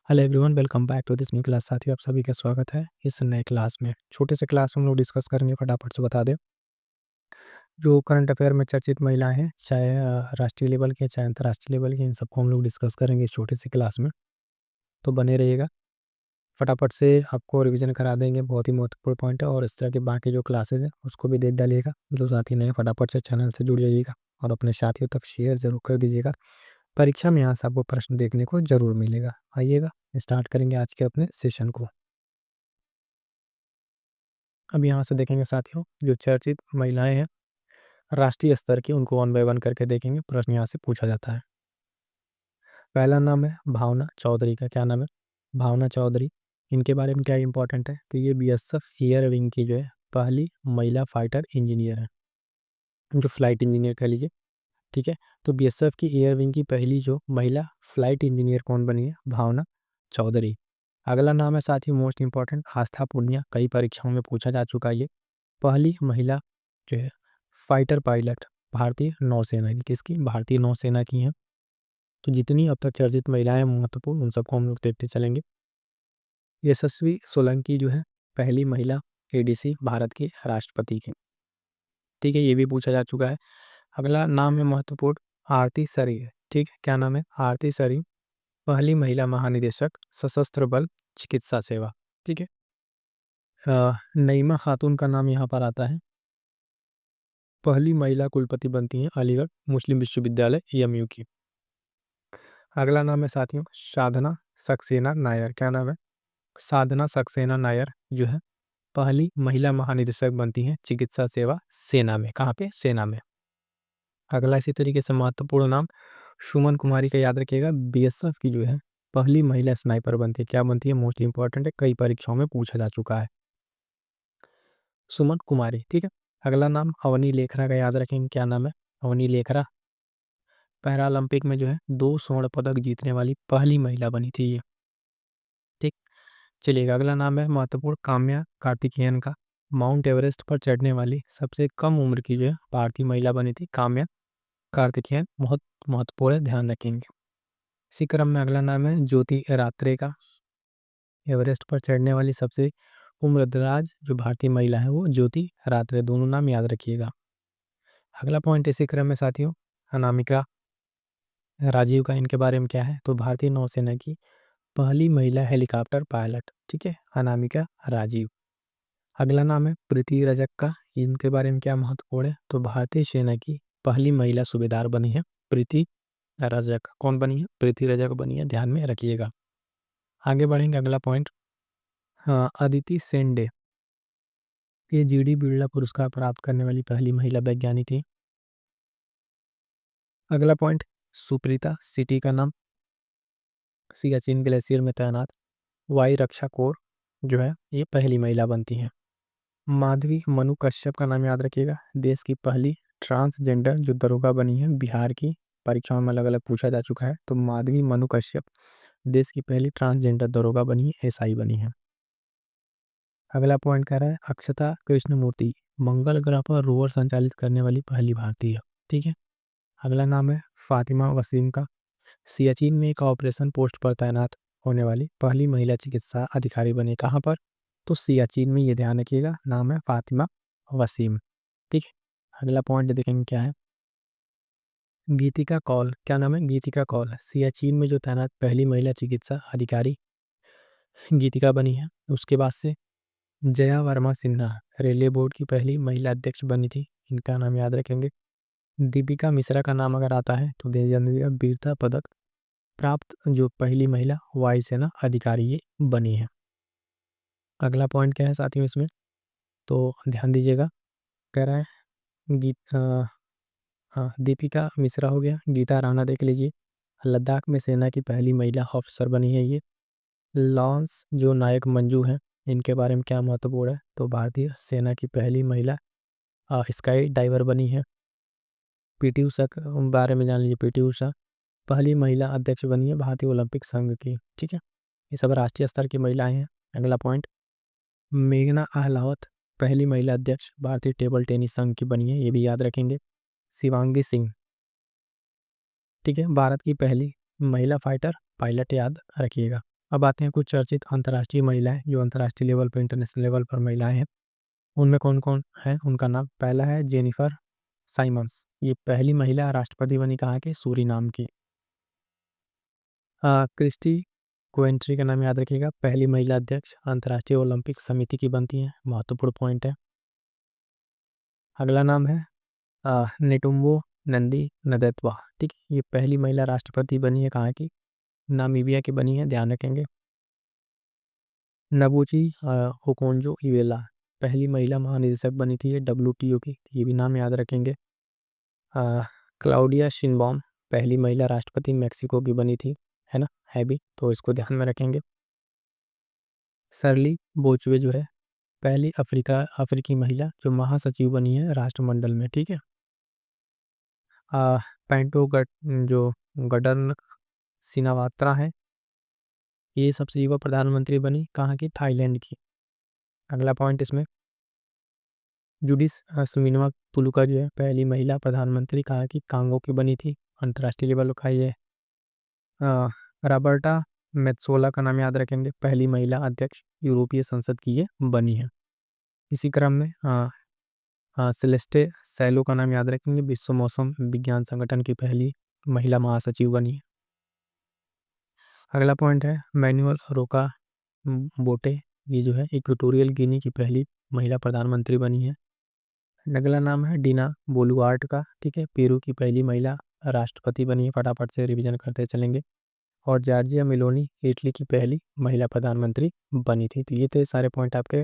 Hello everyone, welcome back to this new class. साथियों, आप सभी का स्वागत है इस नए क्लास में। छोटे से क्लास में हम लोग डिस्कस करेंगे। फटाफट से बता दें, जो करंट अफेयर में चर्चित महिलाएं हैं, चाहे राष्ट्रीय लेवल के चाहे अंतर्राष्ट्रीय लेवल के, इन सबको हम लोग डिस्कस करेंगे इस छोटे से क्लास में। तो बने रहिएगा। फटाफट से आपको रिवीजन करा देंगे, बहुत ही महत्वपूर्ण पॉइंट है। और इस तरह के बाकी जो क्लासेज हैं उसको भी देख डालिएगा। जो साथी नहीं, फटाफट से चैनल से जुड़ जाइएगा और अपने साथियों तक शेयर जरूर कर दीजिएगा। परीक्षा में यहाँ से आपको प्रश्न देखने को जरूर मिलेगा। आइएगा, स्टार्ट करेंगे आज के अपने सेशन को। अब यहाँ से देखेंगे साथियों, जो चर्चित महिलाएं हैं राष्ट्रीय स्तर की, उनको वन बाय वन करके देखेंगे। प्रश्न यहाँ से पूछा जाता है। पहला नाम है भावना चौधरी का। क्या नाम है? भावना चौधरी। इनके बारे में क्या इंपॉर्टेंट है? तो ये बीएसएफ एयर विंग की जो है पहली महिला फाइटर इंजीनियर है, जो फ्लाइट इंजीनियर कह लीजिए। ठीक है, तो बीएसएफ की एयर विंग की पहली जो महिला फ्लाइट इंजीनियर कौन बनी है? भावना चौधरी। अगला नाम है साथियों, मोस्ट इंपॉर्टेंट, आस्था पुनिया। कई परीक्षाओं में पूछा जा चुका है ये। पहली महिला जो है फाइटर पायलट भारतीय नौसेना की। किसकी? भारतीय नौसेना की हैं। तो जितनी अब तक चर्चित महिलाएं महत्वपूर्ण, उन सबको हम लोग देखते चलेंगे। यशस्वी सोलंकी जो है पहली महिला एडीसी भारत के राष्ट्रपति की। ठीक है, ये भी पूछा जा चुका है। अगला नाम है महत्वपूर्ण, आरती सरी है। ठीक है, क्या नाम है? आरती सरी, पहली महिला महानिदेशक सशस्त्र बल चिकित्सा सेवा। ठीक है। नईमा खातून का नाम यहाँ पर आता है, पहली महिला कुलपति बनती हैं अलीगढ़ मुस्लिम विश्वविद्यालय एएमयू की। अगला नाम है साथियों साधना सक्सेना नायर। क्या नाम है? साधना सक्सेना नायर जो है पहली महिला महानिदेशक बनती हैं चिकित्सा सेवा सेना में। कहाँ पे? सेना में। अगला इसी तरीके से महत्वपूर्ण नाम सुमन कुमारी का याद रखिएगा। बीएसएफ की जो है पहली महिला स्नाइपर बनती है। क्या बनती है? मोस्ट इंपॉर्टेंट है, कई परीक्षाओं में पूछा जा चुका है, सुमन कुमारी। ठीक है। अगला नाम अवनी लेखरा का याद रखेंगे। क्या नाम है? अवनी लेखरा पैरालंपिक में जो है 2 स्वर्ण पदक जीतने वाली पहली महिला बनी थी ये। ठीक, चलिएगा। अगला नाम है महत्वपूर्ण, काम्या कार्तिकेयन का। माउंट एवरेस्ट पर चढ़ने वाली सबसे कम उम्र की जो है भारतीय महिला बनी थी काम्या कार्तिकेयन। बहुत महत्वपूर्ण है, ध्यान रखेंगे। इसी क्रम में अगला नाम है ज्योति रात्रे का। एवरेस्ट पर चढ़ने वाली सबसे उम्रदराज जो भारतीय महिला है वो ज्योति रात्रे। दोनों नाम याद रखिएगा। अगला पॉइंट इसी क्रम में साथियों, अनामिका राजीव का। इनके बारे में क्या है? तो भारतीय नौसेना की पहली महिला हेलीकॉप्टर पायलट। ठीक है, अनामिका राजीव। अगला नाम है प्रीति रजक का। इनके बारे में क्या महत्वपूर्ण है? तो भारतीय सेना की पहली महिला सूबेदार बनी है प्रीति रजक। कौन बनी है? प्रीति रजक बनी है, ध्यान में रखिएगा। आगे बढ़ेंगे। अगला पॉइंट, हाँ, अदिति सेंडे, ये जीडी बिरला पुरस्कार प्राप्त करने वाली पहली महिला वैज्ञानिक थी। अगला पॉइंट, सुप्रीता सिटी का नाम, सियाचिन ग्लेशियर में तैनात वायु रक्षा कोर जो है ये पहली महिला बनती है। माधवी मनु कश्यप का नाम याद रखिएगा, देश की पहली ट्रांसजेंडर जो दरोगा बनी है बिहार की। परीक्षाओं में अलग अलग पूछा जा चुका है। तो माधवी मनु कश्यप देश की पहली ट्रांसजेंडर दरोगा बनी है, एसआई बनी है। अगला पॉइंट कह रहा है अक्षता कृष्णमूर्ति, मंगल ग्रह पर रोवर संचालित करने वाली पहली भारतीय। ठीक है। अगला नाम है फातिमा वसीम का, सियाचिन में एक ऑपरेशन पोस्ट पर तैनात होने वाली पहली महिला चिकित्सा अधिकारी बने। कहाँ पर? तो सियाचिन में, ये ध्यान रखिएगा। नाम है फातिमा वसीम। ठीक है। अगला पॉइंट देखेंगे क्या है, गीतिका कौल। क्या नाम है? गीतिका कौल सियाचिन में जो तैनात पहली महिला चिकित्सा अधिकारी गीतिका बनी है। उसके बाद से जया वर्मा सिन्हा रेलवे बोर्ड की पहली महिला अध्यक्ष बनी थी। इनका नाम याद रखेंगे। दीपिका मिश्रा का नाम अगर आता है तो दे जानिएगा, वीरता पदक प्राप्त जो पहली महिला वायुसेना अधिकारी ये बनी है। अगला पॉइंट क्या है साथियों इसमें, तो ध्यान दीजिएगा। कह रहा है हाँ, दीपिका मिश्रा हो गया। गीता राणा देख लीजिए, लद्दाख में सेना की पहली महिला ऑफिसर बनी है ये। लॉन्स जो नायक मंजू हैं, इनके बारे में क्या महत्वपूर्ण है? तो भारतीय सेना की पहली महिला स्काई डाइवर बनी है। पीटी उषा के बारे में जान लीजिए। पीटी उषा पहली महिला अध्यक्ष बनी है भारतीय ओलंपिक संघ की। ठीक है, ये सब राष्ट्रीय स्तर की महिलाएं हैं। अगला पॉइंट, मेघना अहलावत पहली महिला अध्यक्ष भारतीय टेबल टेनिस संघ की बनी है, ये भी याद रखेंगे। शिवांगी सिंह, ठीक है, भारत की पहली महिला फाइटर पायलट, याद रखिएगा। अब आते हैं कुछ चर्चित अंतर्राष्ट्रीय महिलाएं, जो अंतर्राष्ट्रीय लेवल पर, इंटरनेशनल लेवल पर महिलाएं हैं। उनमें कौन कौन है, उनका नाम। पहला है जेनिफर साइमंस, ये पहली महिला राष्ट्रपति बनी कहाँ की, सूरीनाम की। क्रिस्टी कोवेंट्री का नाम याद रखिएगा, पहली महिला अध्यक्ष अंतर्राष्ट्रीय ओलंपिक समिति की बनती है, महत्वपूर्ण पॉइंट है। अगला नाम है नेटुम्बो नंदी नदैत्वा, ठीक है, ये पहली महिला राष्ट्रपति बनी है कहाँ की, नामीबिया की बनी है, ध्यान रखेंगे। नबूची ओकोंजो इवेला, पहली महिला महानिदेशक बनी थी ये WTO की, ये भी नाम याद रखेंगे। क्लाउडिया शिनबॉम, पहली महिला राष्ट्रपति मैक्सिको की बनी थी, है ना, है भी, तो इसको ध्यान में रखेंगे। सरली बोचवे जो है, पहली अफ्रीकी महिला जो महासचिव बनी है राष्ट्रमंडल में, ठीक है। पैंटो जो गडर्न सिनावात्रा है, ये सबसे युवा प्रधानमंत्री बनी कहाँ की, थाईलैंड की। अगला पॉइंट इसमें, जुडिस सुमिनवा तुलुका जो है, पहली महिला प्रधानमंत्री कहाँ की, कांगो की बनी थी, अंतर्राष्ट्रीय लेवल का ये। रॉबर्टा मेत्सोला का नाम याद रखेंगे, पहली महिला अध्यक्ष यूरोपीय संसद की ये बनी है। इसी क्रम में सेलेस्टे सैलो का नाम याद रखेंगे, विश्व मौसम विज्ञान संगठन की पहली महिला महासचिव बनी है। अगला पॉइंट है मैनुअल रोका बोटे, ये जो है इक्वेटोरियल गिनी की पहली महिला प्रधानमंत्री बनी है। अगला नाम है डीना बोलुआर्ट का, ठीक है, पेरू की पहली महिला राष्ट्रपति बनी है, फटाफट से रिवीजन करते चलेंगे। और जॉर्जिया मेलोनी इटली की पहली महिला प्रधानमंत्री बनी थी। तो ये थे सारे पॉइंट आपके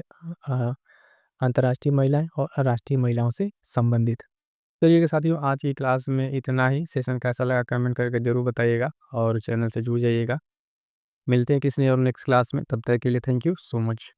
अंतर्राष्ट्रीय महिलाएं और राष्ट्रीय महिलाओं से संबंधित। चलिए साथियों, आज की क्लास में इतना ही। सेशन कैसा लगा कमेंट करके जरूर बताइएगा और चैनल से जुड़ जाइएगा। मिलते हैं किसी और नेक्स्ट क्लास में, तब तक के लिए थैंक यू सो मच।